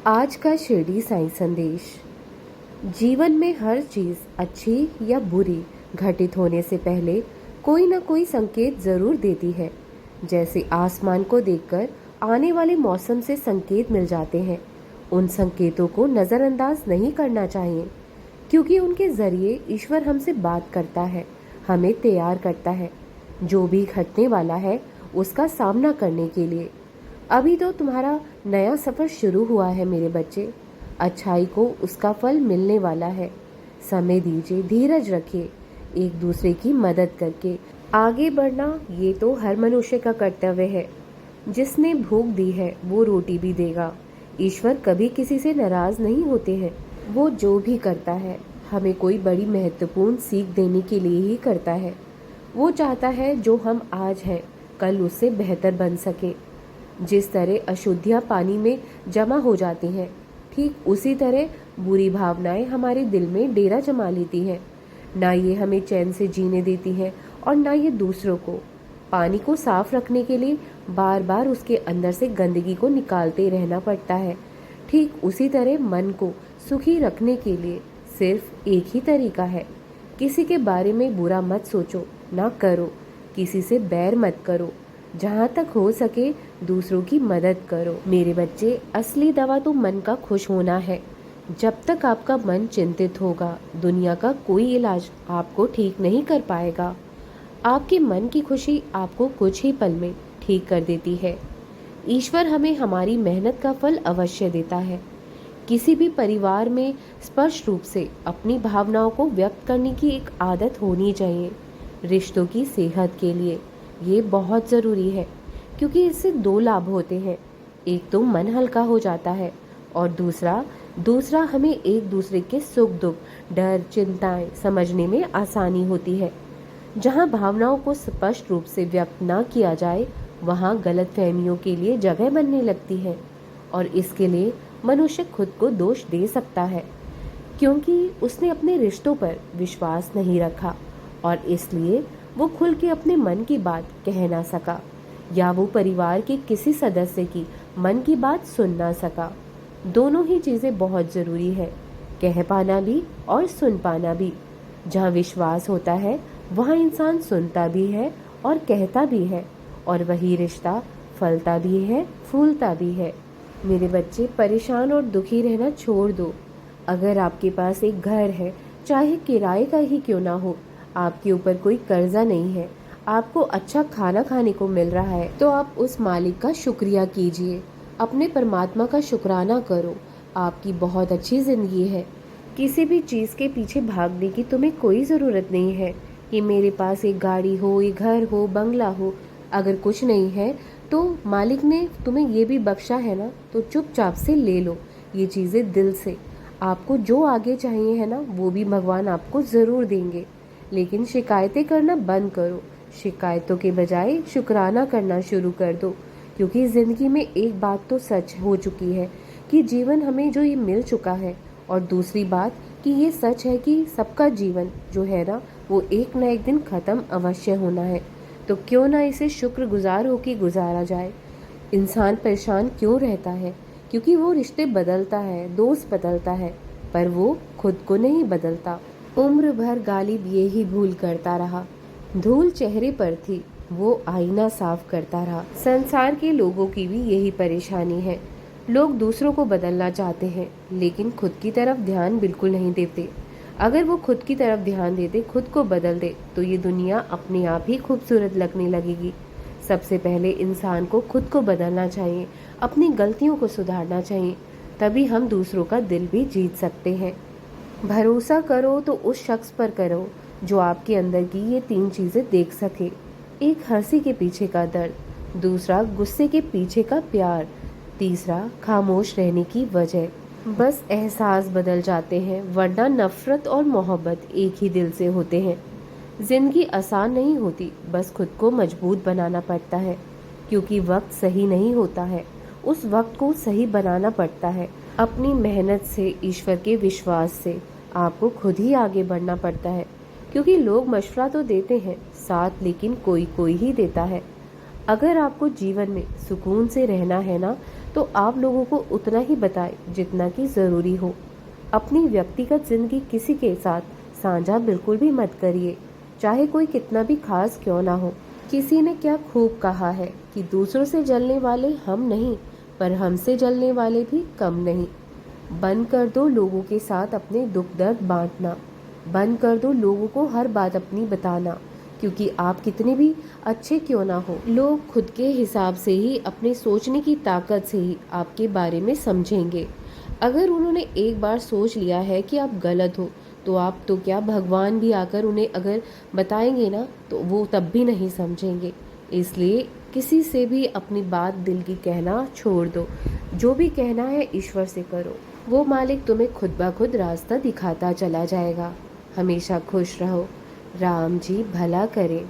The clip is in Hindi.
आज का शिरडी साई संदेश। जीवन में हर चीज अच्छी या बुरी घटित होने से पहले कोई ना कोई संकेत जरूर देती है। जैसे आसमान को देखकर आने वाले मौसम से संकेत मिल जाते हैं। उन संकेतों को नजरअंदाज नहीं करना चाहिए, क्योंकि उनके जरिए ईश्वर हमसे बात करता है, हमें तैयार करता है जो भी घटने वाला है उसका सामना करने के लिए। अभी तो तुम्हारा नया सफर शुरू हुआ है मेरे बच्चे। अच्छाई को उसका फल मिलने वाला है। समय दीजिए, धीरज रखिए, एक दूसरे की मदद करके आगे बढ़ना ये तो हर मनुष्य का कर्तव्य है। जिसने भूख दी है वो रोटी भी देगा। ईश्वर कभी किसी से नाराज नहीं होते हैं। वो जो भी करता है हमें कोई बड़ी महत्वपूर्ण सीख देने के लिए ही करता है। वो चाहता है जो हम आज हैं कल उससे बेहतर बन सके। जिस तरह अशुद्धियाँ पानी में जमा हो जाती हैं, ठीक उसी तरह बुरी भावनाएं हमारे दिल में डेरा जमा लेती हैं। ना ये हमें चैन से जीने देती हैं और ना ये दूसरों को। पानी को साफ रखने के लिए बार बार उसके अंदर से गंदगी को निकालते रहना पड़ता है। ठीक उसी तरह मन को सुखी रखने के लिए सिर्फ एक ही तरीका है। किसी के बारे में बुरा मत सोचो, ना करो। किसी से बैर मत करो। जहाँ तक हो सके दूसरों की मदद करो। मेरे बच्चे, असली दवा तो मन का खुश होना है। जब तक आपका मन चिंतित होगा, दुनिया का कोई इलाज आपको ठीक नहीं कर पाएगा। आपके मन की खुशी आपको कुछ ही पल में ठीक कर देती है। ईश्वर हमें हमारी मेहनत का फल अवश्य देता है। किसी भी परिवार में स्पष्ट रूप से अपनी भावनाओं को व्यक्त करने की एक आदत होनी चाहिए। रिश्तों की सेहत के लिए ये बहुत ज़रूरी है, क्योंकि इससे दो लाभ होते हैं। एक तो मन हल्का हो जाता है और दूसरा हमें एक दूसरे के सुख दुख, डर, चिंताएं समझने में आसानी होती है। जहाँ भावनाओं को स्पष्ट रूप से व्यक्त ना किया जाए, वहाँ गलतफहमियों के लिए जगह बनने लगती है और इसके लिए मनुष्य खुद को दोष दे सकता है, क्योंकि उसने अपने रिश्तों पर विश्वास नहीं रखा और इसलिए वो खुल के अपने मन की बात कह ना सका, या वो परिवार के किसी सदस्य की मन की बात सुन ना सका। दोनों ही चीज़ें बहुत ज़रूरी है, कह पाना भी और सुन पाना भी। जहाँ विश्वास होता है वहाँ इंसान सुनता भी है और कहता भी है, और वही रिश्ता फलता भी है, फूलता भी है। मेरे बच्चे, परेशान और दुखी रहना छोड़ दो। अगर आपके पास एक घर है, चाहे किराए का ही क्यों ना हो, आपके ऊपर कोई कर्जा नहीं है, आपको अच्छा खाना खाने को मिल रहा है, तो आप उस मालिक का शुक्रिया कीजिए। अपने परमात्मा का शुक्राना करो। आपकी बहुत अच्छी जिंदगी है। किसी भी चीज़ के पीछे भागने की तुम्हें कोई ज़रूरत नहीं है कि मेरे पास एक गाड़ी हो, एक घर हो, बंगला हो। अगर कुछ नहीं है तो मालिक ने तुम्हें ये भी बख्शा है ना, तो चुपचाप से ले लो ये चीज़ें दिल से। आपको जो आगे चाहिए है ना, वो भी भगवान आपको ज़रूर देंगे। लेकिन शिकायतें करना बंद करो। शिकायतों के बजाय शुक्राना करना शुरू कर दो, क्योंकि ज़िंदगी में एक बात तो सच हो चुकी है कि जीवन हमें जो ये मिल चुका है, और दूसरी बात कि ये सच है कि सबका जीवन जो है ना, वो एक न एक दिन ख़त्म अवश्य होना है। तो क्यों ना इसे शुक्रगुजार होकर गुजारा जाए। इंसान परेशान क्यों रहता है? क्योंकि वो रिश्ते बदलता है, दोस्त बदलता है, पर वो खुद को नहीं बदलता। उम्र भर गालिब ये ही भूल करता रहा। धूल चेहरे पर थी, वो आईना साफ करता रहा। संसार के लोगों की भी यही परेशानी है। लोग दूसरों को बदलना चाहते हैं, लेकिन खुद की तरफ ध्यान बिल्कुल नहीं देते। अगर वो खुद की तरफ ध्यान देते, खुद को बदल दे, तो ये दुनिया अपने आप ही खूबसूरत लगने लगेगी। सबसे पहले इंसान को खुद को बदलना चाहिए, अपनी गलतियों को सुधारना चाहिए, तभी हम दूसरों का दिल भी जीत सकते हैं। भरोसा करो तो उस शख्स पर करो जो आपके अंदर की ये तीन चीज़ें देख सके। एक हंसी के पीछे का दर्द, दूसरा गुस्से के पीछे का प्यार, तीसरा खामोश रहने की वजह। बस एहसास बदल जाते हैं, वरना नफरत और मोहब्बत एक ही दिल से होते हैं। जिंदगी आसान नहीं होती, बस खुद को मजबूत बनाना पड़ता है, क्योंकि वक्त सही नहीं होता है, उस वक्त को सही बनाना पड़ता है। अपनी मेहनत से, ईश्वर के विश्वास से आपको खुद ही आगे बढ़ना पड़ता है, क्योंकि लोग मशवरा तो देते हैं साथ, लेकिन कोई कोई ही देता है। अगर आपको जीवन में सुकून से रहना है ना, तो आप लोगों को उतना ही बताएं जितना कि ज़रूरी हो। अपनी व्यक्तिगत ज़िंदगी किसी के साथ साझा बिल्कुल भी मत करिए, चाहे कोई कितना भी खास क्यों ना हो। किसी ने क्या खूब कहा है कि दूसरों से जलने वाले हम नहीं, पर हमसे जलने वाले भी कम नहीं। बंद कर दो लोगों के साथ अपने दुख दर्द बांटना। बंद कर दो लोगों को हर बात अपनी बताना, क्योंकि आप कितने भी अच्छे क्यों ना हो, लोग खुद के हिसाब से ही, अपने सोचने की ताकत से ही आपके बारे में समझेंगे। अगर उन्होंने एक बार सोच लिया है कि आप गलत हो, तो आप तो क्या, भगवान भी आकर उन्हें अगर बताएंगे ना, तो वो तब भी नहीं समझेंगे। इसलिए किसी से भी अपनी बात दिल की कहना छोड़ दो। जो भी कहना है ईश्वर से करो, वो मालिक तुम्हें खुद ब खुद रास्ता दिखाता चला जाएगा। हमेशा खुश रहो। राम जी भला करें।